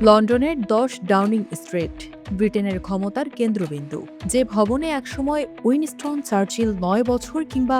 লন্ডনের ১০ Downing street ব্রিটেনের ক্ষমতার কেন্দ্রবিন্দু। যে ভবনে একসময় উইনস্টন চার্চিল ৯ বছর কিংবা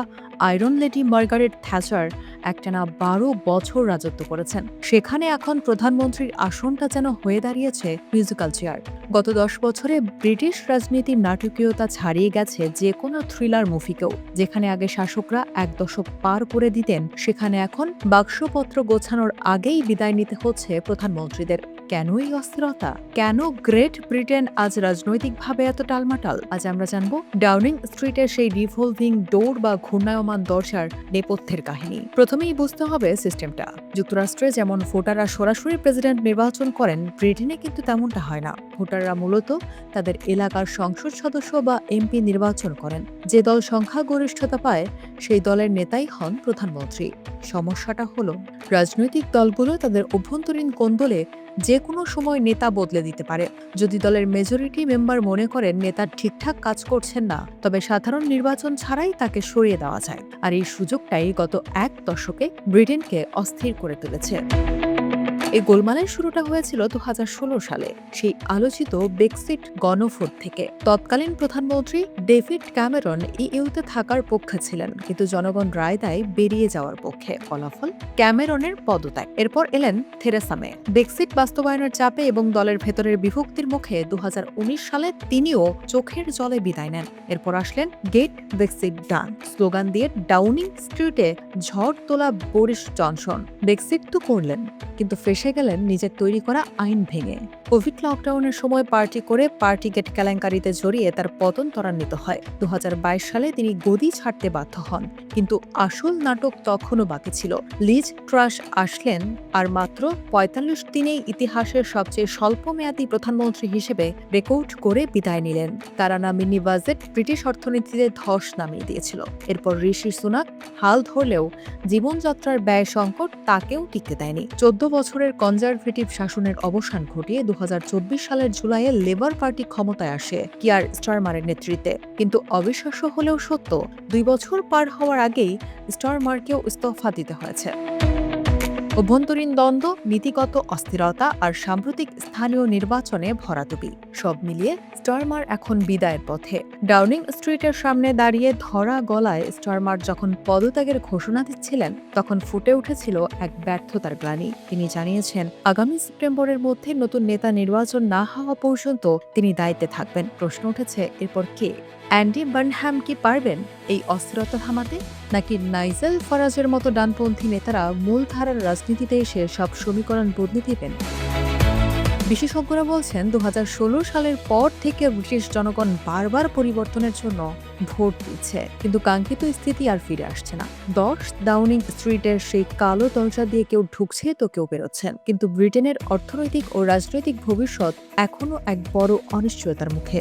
আয়রন লেডি মার্গারেট থ্যাচার একটানা ১২ বছর রাজত্ব করেছেন, সেখানে এখন প্রধানমন্ত্রীর আসনটা যেন হয়ে দাঁড়িয়েছে মিউজিক্যাল চেয়ার। গত ১০ বছরে ব্রিটিশ রাজনীতির নাটকীয়তা ছাড়িয়ে গেছে যে কোনো থ্রিলার মুভিকেও। যেখানে আগে শাসকরা এক দশক পার করে দিতেন, সেখানে এখন বাক্সপত্র গোছানোর আগেই বিদায় নিতে হচ্ছে প্রধানমন্ত্রীদের। কেন এই অস্থিরতা? কেন গ্রেট ব্রিটেন আজ রাজনৈতিকভাবে এত টালমাটাল? আজ আমরা জানব ডাউনিং স্ট্রিটের সেই রিভলভিং ডোর বা ঘূর্ণায়মান দরজার নেপথ্যের কাহিনী। প্রথমেই বুঝতে হবে সিস্টেমটা। যুক্তরাষ্ট্রে যেমন ভোটাররা সরাসরি প্রেসিডেন্ট নির্বাচন করেন, ব্রিটেনে কিন্তু তেমনটা হয় না। ভোটাররা মূলত তাদের এলাকার সংসদ সদস্য বা এমপি নির্বাচন করেন। যে দল সংখ্যাগরিষ্ঠতা পায়, সেই দলের নেতাই হন প্রধানমন্ত্রী। সমস্যাটা হলো, রাজনৈতিক দলগুলো তাদের অভ্যন্তরীণ কোন্দলে যে কোনো সময় নেতা বদলে দিতে পারে। যদি দলের মেজরিটি মেম্বার মনে করেন নেতা ঠিকঠাক কাজ করছেন না, তবে সাধারণ নির্বাচন ছাড়াই তাকে সরিয়ে দেওয়া যায়। আর এই সুযোগটাই গত এক দশকে ব্রিটেনকে অস্থির করে তুলেছে। এই গোলমালের শুরুটা হয়েছিল ২০১৬ সালে, সেই আলোচিত ব্রেক্সিট গণভোট থেকে। তৎকালীন প্রধানমন্ত্রী ডেভিড ক্যামেরন ইইউতে থাকার পক্ষে ছিলেন, কিন্তু জনগণ রায় দেয় বেরিয়ে যাওয়ার পক্ষে। ফলাফল ক্যামেরনের পদত্যাগ। এরপর এলেন থেরেসা মে। ব্রেক্সিট বাস্তবায়নের চাপে এবং দলের ভেতরের বিভক্তির মুখে ২০১৯ সালে তিনিও চোখের জলে বিদায় নেন। এরপর আসলেন গেট ব্রেক্সিট ডান স্লোগান দিয়ে ডাউনিং স্ট্রিটে ঝড় তোলা বরিস জনসন। ব্রেক্সিট তো করলেন, কিন্তু ফেসে গেলেন নিজের তৈরি করা আইন ভেঙে। কোভিড লকডাউনের সময় পার্টি করে পার্টিগেট কেলেঙ্কারিতে জড়িয়ে তার পতন ত্বরান্বিত হয়। ২০২২ সালে তিনি গদি ছাড়তে বাধ্য হন, কিন্তু আসল নাটক তখনও বাকি ছিল। লিজ ট্রাস আসলেন আর মাত্র ৪৫ দিনেই ইতিহাসের সবচেয়ে স্বল্পমেয়াদী প্রধানমন্ত্রী হিসেবে রেকর্ড করে বিদায় নিলেন। তার আনা মিনি বাজেট ব্রিটিশ অর্থনীতিতে ধস নামিয়ে দিয়েছিল। এরপর ঋষি সুনাক হাল ধরলেও জীবনযাত্রার ব্যয় সংকট তাকেও টিকতে দেয়নি। ১৪ বছরের কনজারভেটিভ শাসনের অবসান ঘটিয়ে ২০২৪ সালের জুলাইয়ে লেবার পার্টি ক্ষমতায় আসে কিয়ার স্টারমারের নেতৃত্বে। কিন্তু অবিশ্বাস্য হলেও সত্য, ২ বছর পার হওয়ার আগেই স্টারমারকেও ইস্তফা দিতে হয়েছে। অভ্যন্তরীণ দ্বন্দ্ব, নীতিগত অস্থিরতা আর সাম্প্রতিক স্থানীয় নির্বাচনে ভরাডুবি, সব মিলিয়ে স্টারমার এখন বিদায়ের পথে। ডাউনিং স্ট্রিটের সামনে দাঁড়িয়ে ধরা গলায় স্টারমার যখন পদত্যাগের ঘোষণা দিচ্ছিলেন, তখন ফুটে উঠেছিল এক ব্যর্থতার গ্লানি। তিনি জানিয়েছেন, আগামী সেপ্টেম্বরের মধ্যে নতুন নেতা নির্বাচন না হওয়া পর্যন্ত তিনি দায়িত্বে থাকবেন। প্রশ্ন উঠেছে, এরপর কে? অ্যান্ডি বার্নহ্যাম কি পারবেন এই অস্থিরতা থামাতে, নাকি নাইজেল ফারাজের মতো ডানপন্থী নেতারা মূলধারার রাজনীতিতে এসে সব সমীকরণ বদলে দিবেন? বিশেষজ্ঞরা বলছেন, ২০১৬ সালের পর থেকে ব্রিটিশ জনগণ বারবার পরিবর্তনের জন্য ভোট দিচ্ছে, কিন্তু কাঙ্ক্ষিত স্থিতি আর ফিরে আসছে না। ১০ ডাউনিং স্ট্রিটের সেই কালো দরজা দিয়ে কেউ ঢুকছে তো কেউ বেরোচ্ছেন, কিন্তু ব্রিটেনের অর্থনৈতিক ও রাজনৈতিক ভবিষ্যৎ এখনো এক বড় অনিশ্চয়তার মুখে।